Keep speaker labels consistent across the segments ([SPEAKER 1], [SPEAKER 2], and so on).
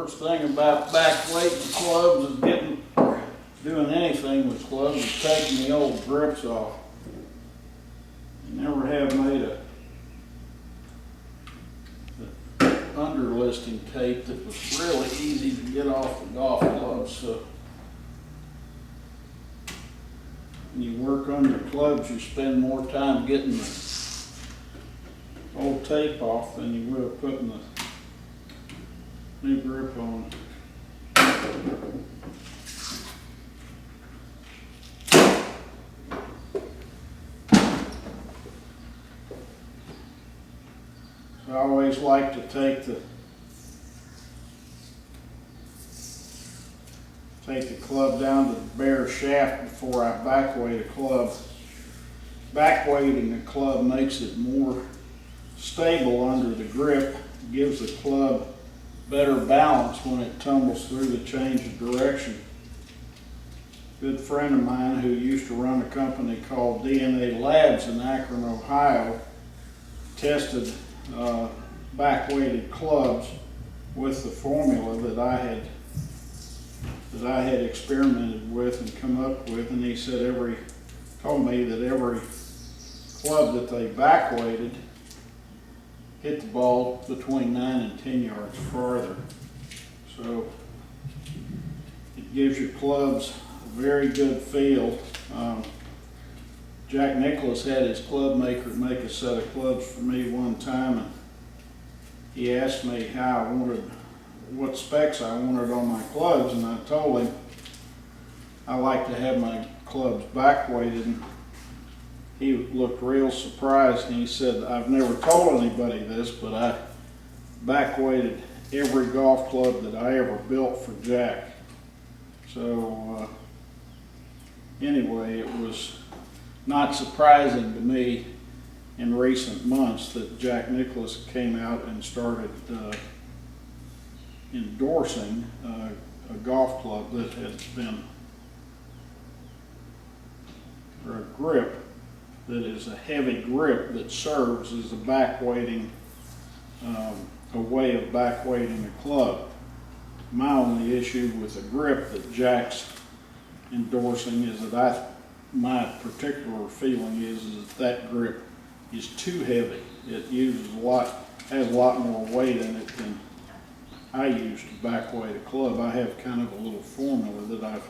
[SPEAKER 1] Worst thing about back weighting clubs is doing anything with clubs is taking the old grips off. You never have made a underlisting tape that was really easy to get off the golf clubs. So when you work on your clubs, you spend more time getting the old tape off than you will putting the new grip on. So I always like to take the club down to the bare shaft before I back weight a club. Back weighting a club makes it more stable under the grip, gives the club better balance when it tumbles through the change of direction. A good friend of mine who used to run a company called DNA Labs in Akron, Ohio, tested back-weighted clubs with the formula that I had experimented with and come up with, and he said told me that every club that they back-weighted hit the ball between 9 and 10 yards farther. So it gives your clubs a very good feel. Jack Nicklaus had his club maker make a set of clubs for me one time, and he asked me what specs I wanted on my clubs, and I told him I like to have my clubs back weighted. And he looked real surprised, and he said, "I've never told anybody this, but I back weighted every golf club that I ever built for Jack." So anyway, it was not surprising to me in recent months that Jack Nicklaus came out and started endorsing a golf club that has been, or a grip that is a heavy grip that serves as a back weighting, a way of back weighting a club. My only issue with the grip that Jack's endorsing is that my particular feeling is that grip is too heavy. It has a lot more weight in it than I use to back weight a club. I have kind of a little formula that I've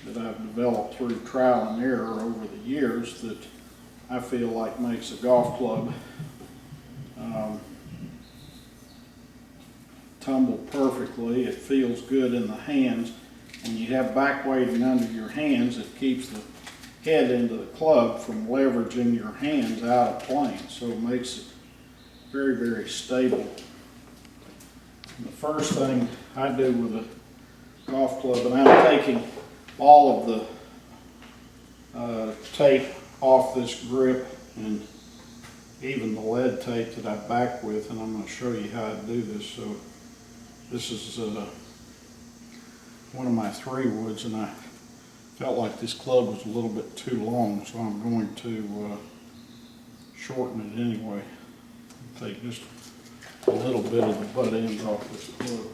[SPEAKER 1] developed through trial and error over the years that I feel like makes a golf club tumble perfectly. It feels good in the hands. When you have back weighting under your hands, it keeps the head into the club from leveraging your hands out of plane, so it makes it very, very stable. And the first thing I do with a golf club, and I'm taking all of the tape off this grip and even the lead tape that I back with, and I'm going to show you how I do this. So this is one of my 3-woods, and I felt like this club was a little bit too long, so I'm going to shorten it anyway. Take just a little bit of the butt ends off this club.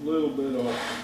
[SPEAKER 1] little bit off.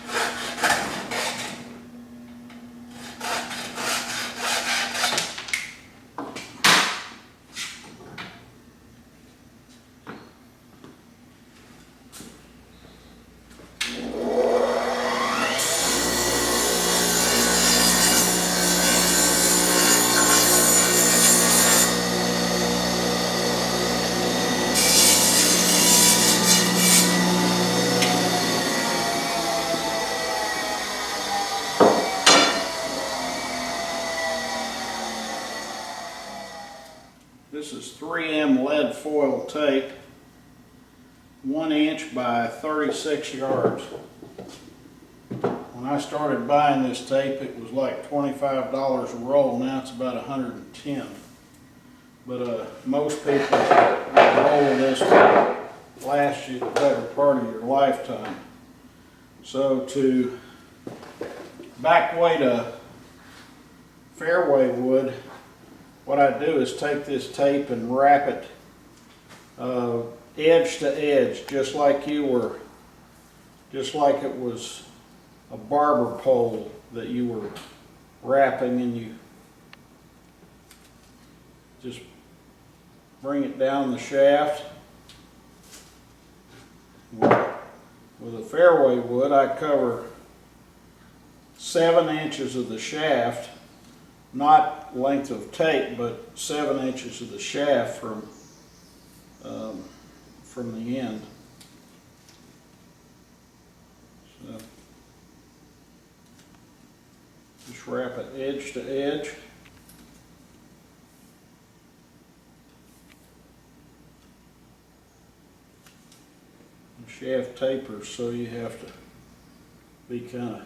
[SPEAKER 1] This is 3M lead foil tape, 1 inch by 36 yards. When I started buying this tape, it was like $25 a roll. Now it's about $110. But most people, a roll of this will last you the better part of your lifetime. So to backweight a fairway wood, what I do is take this tape and wrap it edge to edge, just like it was a barber pole that you were wrapping, and you just bring it down the shaft. With a fairway wood, I cover 7 inches of the shaft, not length of tape, but 7 inches of the shaft from the end. So just wrap it edge to edge. The shaft tapers, so you have to be kind of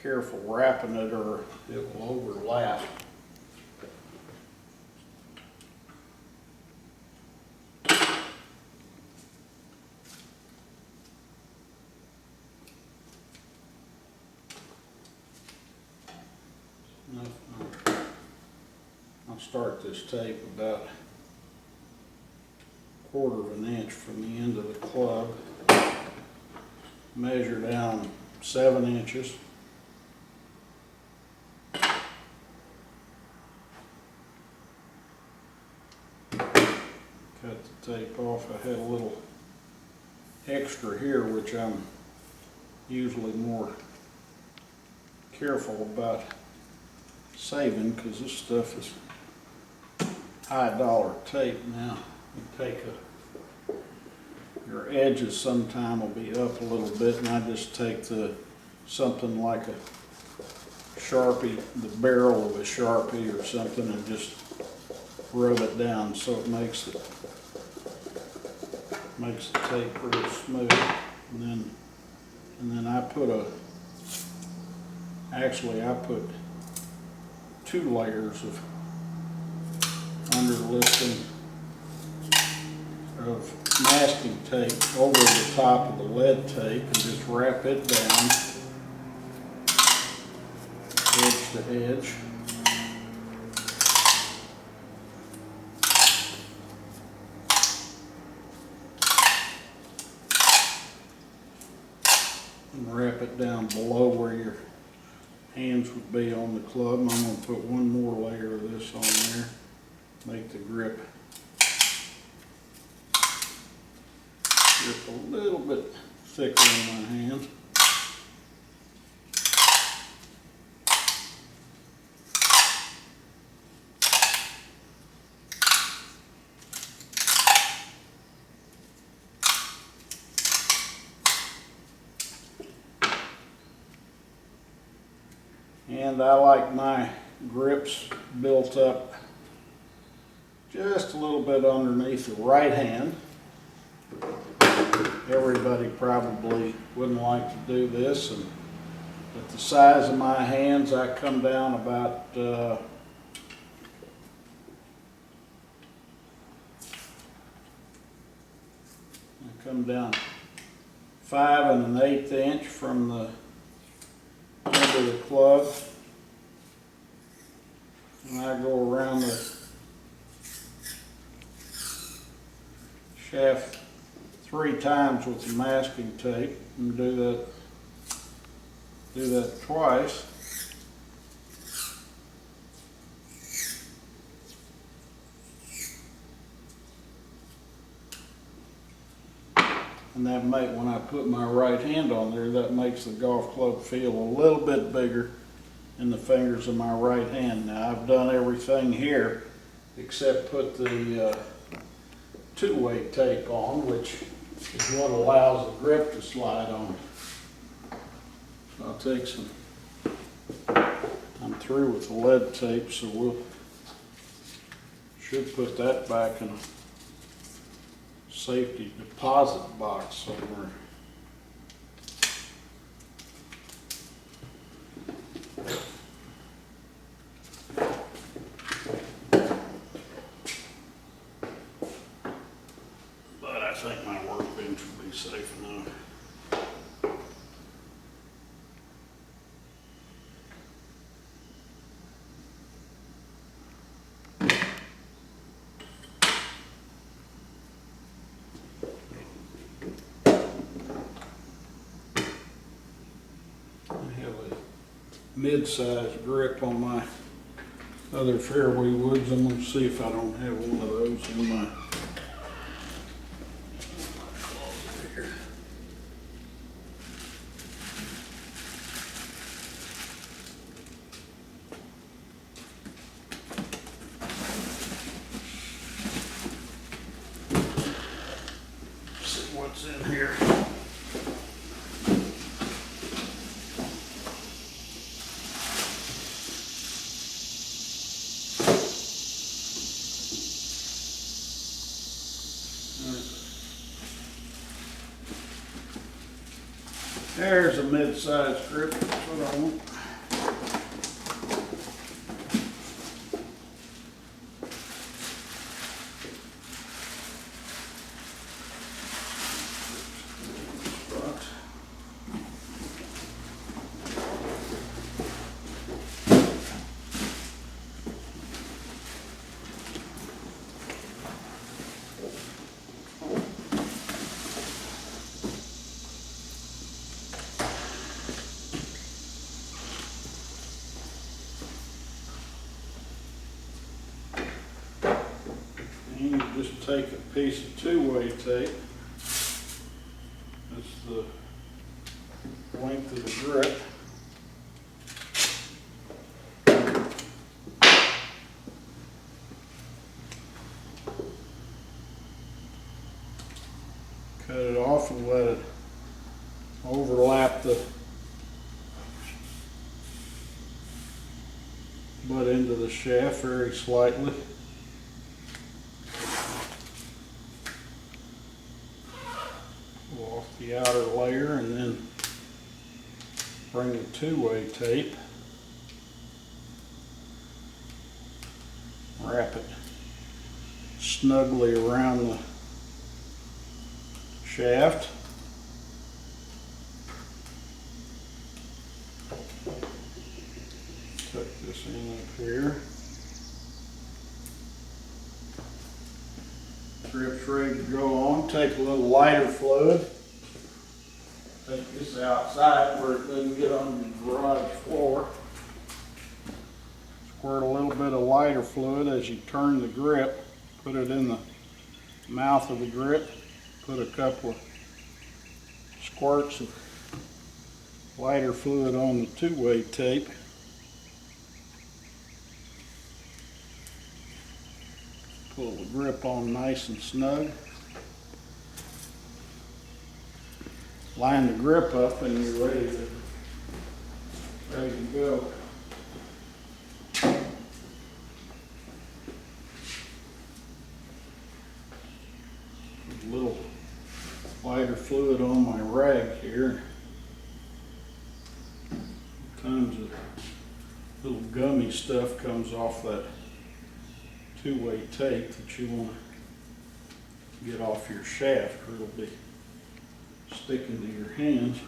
[SPEAKER 1] careful wrapping it or it will overlap. I'll start this tape about 1/4 inch from the end of the club, measure down 7 inches. Cut the tape off. I had a little extra here, which I'm usually more careful about saving because this stuff is high dollar tape now. You take your edges sometime will be up a little bit, and I just take something like a Sharpie, the barrel of a Sharpie or something, and just rub it down so it makes the tape real smooth. And then I put I put 2 layers of underlifting of masking tape over the top of the lead tape and just wrap it down edge to edge. And wrap it down below where your hands would be on the club. I'm going to put 1 more layer of this on there, make the grip a little bit thicker in my hand. And I like my grips built up just a little bit underneath the right hand. Everybody probably wouldn't like to do this, and at the size of my hands, I come down about I come down 5 1/8 inch from the end of the club, and I go around the shaft 3 times with the masking tape, and do that twice. And that when I put my right hand on there, that makes the golf club feel a little bit bigger in the fingers of my right hand. Now I've done everything here except put the two-way tape on, which is what allows the grip to slide on. So I'll take some, I'm through with the lead tape, so should put that back in a safety deposit box somewhere. But I think my workbench will be safe enough. Mid-sized grip on my other fairway woods. I'm going to see if I don't have one of those in my here. See what's in here. There's a mid-sized grip, that's what I want. You just take a piece of two-way tape. That's the length of the grip. Cut it off and let it overlap the butt end of the shaft very slightly. Pull off the outer layer and then bring the two-way tape, wrap it snugly around the shaft. Tuck this in up here. Grip's ready to go on. Take a little lighter fluid. Take this outside where it doesn't get on the garage floor. Squirt a little bit of lighter fluid as you turn the grip. Put it in the mouth of the grip. Put a couple of squirts of lighter fluid on the two-way tape. Pull the grip on nice and snug. Line the grip up and you're ready to go. A little lighter fluid on my rag here. Sometimes the little gummy stuff comes off that two-way tape that you want to get off your shaft, or it'll be sticking to your hands.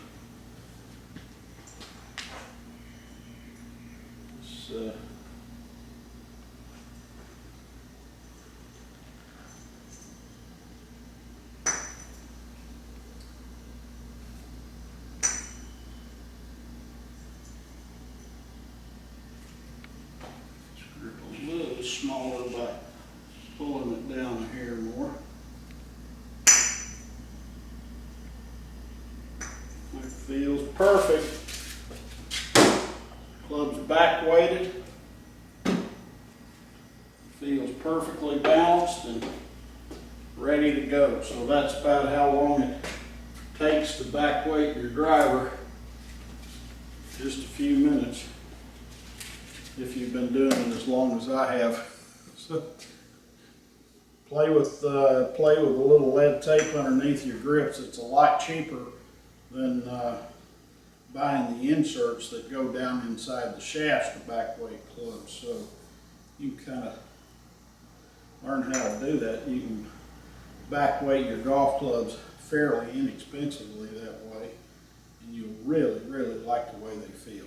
[SPEAKER 1] smaller by pulling it down a hair more. It feels perfect. Club's back weighted. Feels perfectly balanced and ready to go. So that's about how long it takes to back weight your driver. Just a few minutes if you've been doing it as long as I have. So play with a little lead tape underneath your grips. It's a lot cheaper than buying the inserts that go down inside the shafts to back weight clubs. So you can kind of learn how to do that. You can back weight your golf clubs fairly inexpensively that way, and you'll really, really like the way they feel.